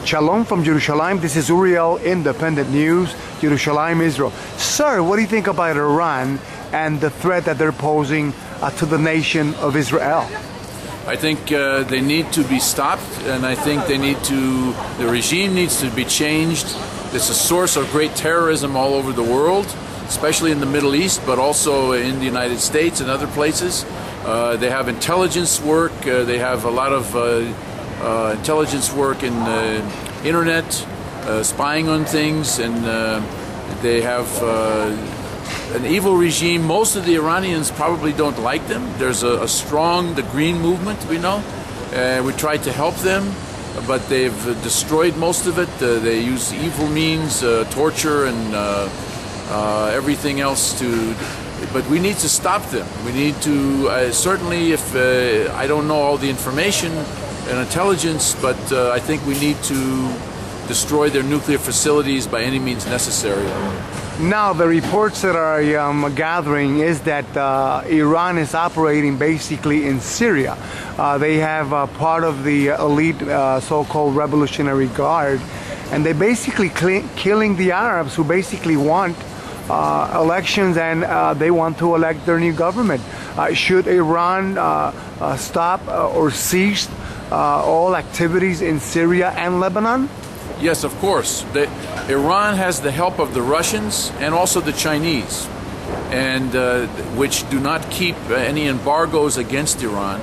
Shalom from Jerusalem. This is Uriel, Independent News, Jerusalem, Israel. Sir, what do you think about Iran and the threat that they're posing to the nation of Israel? I think they need to be stopped, and I think the regime needs to be changed. It's a source of great terrorism all over the world, especially in the Middle East, but also in the United States and other places. They have intelligence work, they have a lot of intelligence work in the internet, spying on things, and they have an evil regime. Most of the Iranians probably don't like them. There's a strong, the Green Movement, we know. We tried to help them, but they've destroyed most of it. They use evil means, torture and everything else to... But we need to stop them. We need to, certainly if, I don't know all the information and intelligence, but I think we need to destroy their nuclear facilities by any means necessary. Now, the reports that are gathering is that Iran is operating basically in Syria. They have part of the elite so-called Revolutionary Guard, and they're basically killing the Arabs who basically want elections, and they want to elect their new government. Should Iran stop or cease all activities in Syria and Lebanon? Yes, of course. Iran has the help of the Russians and also the Chinese, and which do not keep any embargoes against Iran,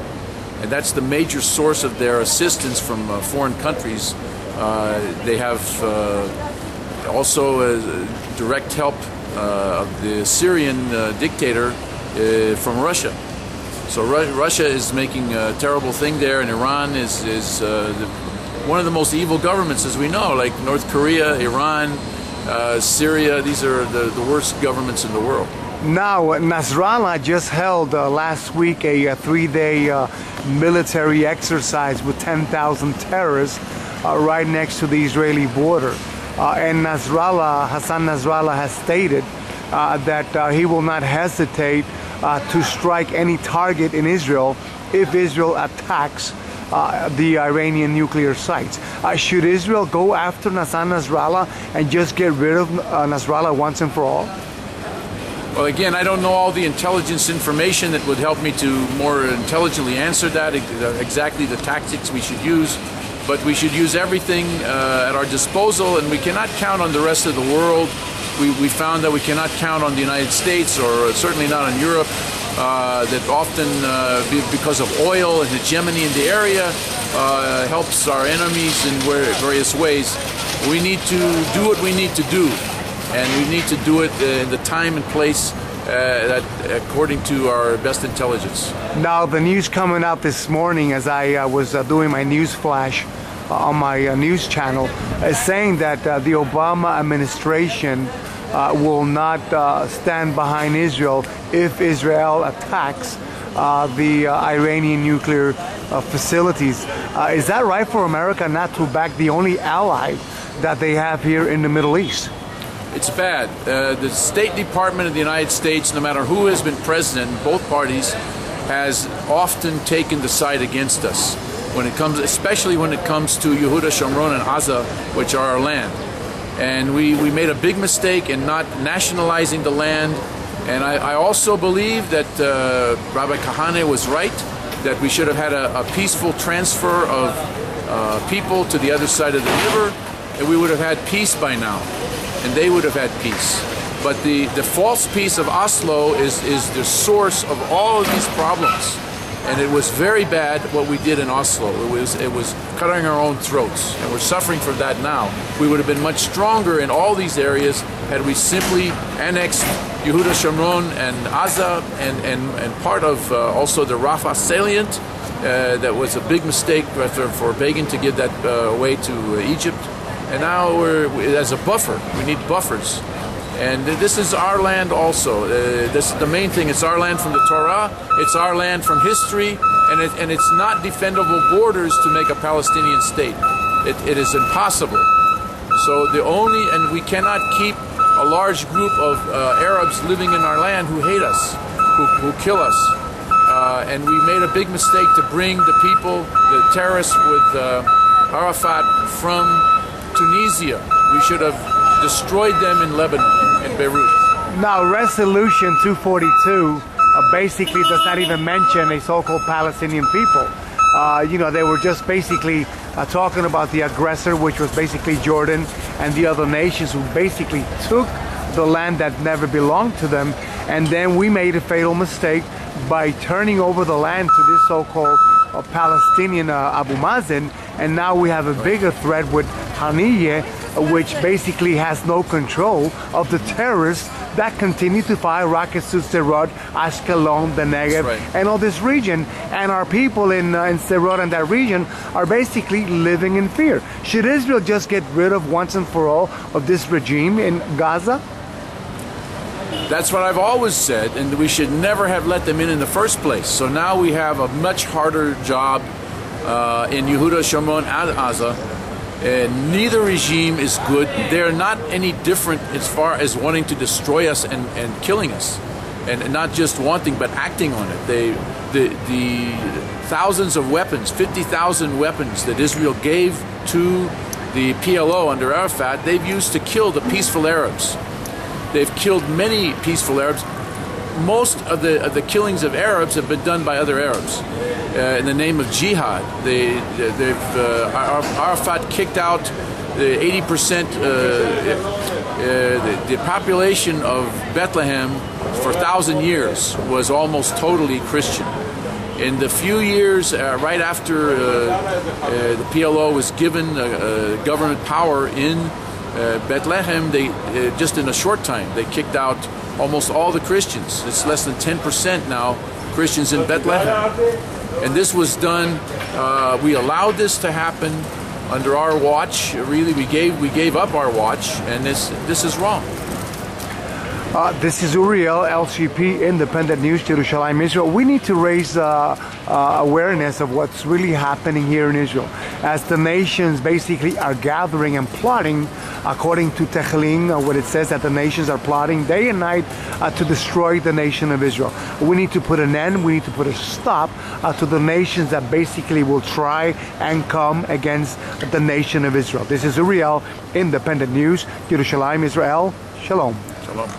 and that's the major source of their assistance from foreign countries. They have also direct help of the Syrian dictator from Russia. So Russia is making a terrible thing there, and Iran is one of the most evil governments, as we know, like North Korea, Iran, Syria. These are the worst governments in the world. Now, Nasrallah just held last week a three-day military exercise with 10,000 terrorists right next to the Israeli border. And Hassan Nasrallah has stated that he will not hesitate to strike any target in Israel if Israel attacks the Iranian nuclear sites. Should Israel go after Hassan Nasrallah and just get rid of Nasrallah once and for all? Well, again, I don't know all the intelligence information that would help me to more intelligently answer that, exactly the tactics we should use. But we should use everything at our disposal, and we cannot count on the rest of the world. We found that we cannot count on the United States, or certainly not on Europe, that often, because of oil and hegemony in the area, helps our enemies in various ways. We need to do what we need to do, and we need to do it in the time and place according to our best intelligence. Now, the news coming out this morning as I was doing my news flash on my news channel is saying that the Obama administration will not stand behind Israel if Israel attacks the Iranian nuclear facilities. Is that right for America not to back the only ally that they have here in the Middle East? It's bad. The State Department of the United States, no matter who has been president, both parties, has often taken the side against us when it comes, especially when it comes to Yehuda, Shomron, and Gaza, which are our land. And we made a big mistake in not nationalizing the land. And I also believe that Rabbi Kahane was right, that we should have had a peaceful transfer of people to the other side of the river, and we would have had peace by now. And they would have had peace. But the false peace of Oslo is the source of all of these problems. And it was very bad what we did in Oslo. It was cutting our own throats, and we're suffering for that now. We would have been much stronger in all these areas had we simply annexed Yehuda, Shomron, and Gaza, and part of also the Rafah salient. That was a big mistake for Begin to give that away to Egypt. And now as a buffer. We need buffers. And this is our land also. This is the main thing. It's our land from the Torah. It's our land from history. And it's not defendable borders to make a Palestinian state. It is impossible. So and we cannot keep a large group of Arabs living in our land who hate us, who kill us. And we made a big mistake to bring the people, the terrorists with Arafat from Tunisia. We should have destroyed them in Lebanon, in Beirut. Now, Resolution 242 basically does not even mention a so-called Palestinian people. You know, they were just basically talking about the aggressor, which was basically Jordan and the other nations who basically took the land that never belonged to them. And then we made a fatal mistake by turning over the land to this so-called Palestinian Abu Mazen, and now we have a bigger threat with Haniyeh, which basically has no control of the terrorists that continue to fire rockets to Sderot, Ashkelon, the Negev, and all this region. And our people in Sderot and that region are basically living in fear. Should Israel just get rid of once and for all of this regime in Gaza? That's what I've always said, and we should never have let them in the first place. So now we have a much harder job in Yehuda, Shomron, and Gaza. Neither regime is good. They're not any different as far as wanting to destroy us and killing us, and not just wanting but acting on it. The thousands of weapons, 50,000 weapons that Israel gave to the PLO under Arafat, they've used to kill the peaceful Arabs. They've killed many peaceful Arabs. Most of the killings of Arabs have been done by other Arabs in the name of jihad. Arafat kicked out 80%. The population of Bethlehem for 1,000 years was almost totally Christian. In the few years right after the PLO was given government power in Bethlehem, they just in a short time they kicked out almost all the Christians. It's less than 10% now Christians in Bethlehem, and this was done. We allowed this to happen under our watch. Really, we gave up our watch, and this is wrong. This is Uriel, LCP, Independent News, Jerusalem, Israel. We need to raise awareness of what's really happening here in Israel, as the nations basically are gathering and plotting, according to Tehillim, what it says that the nations are plotting day and night to destroy the nation of Israel. We need to put an end, we need to put a stop to the nations that basically will try and come against the nation of Israel. This is Uriel, Independent News, Jerusalem, Israel. Shalom. Shalom.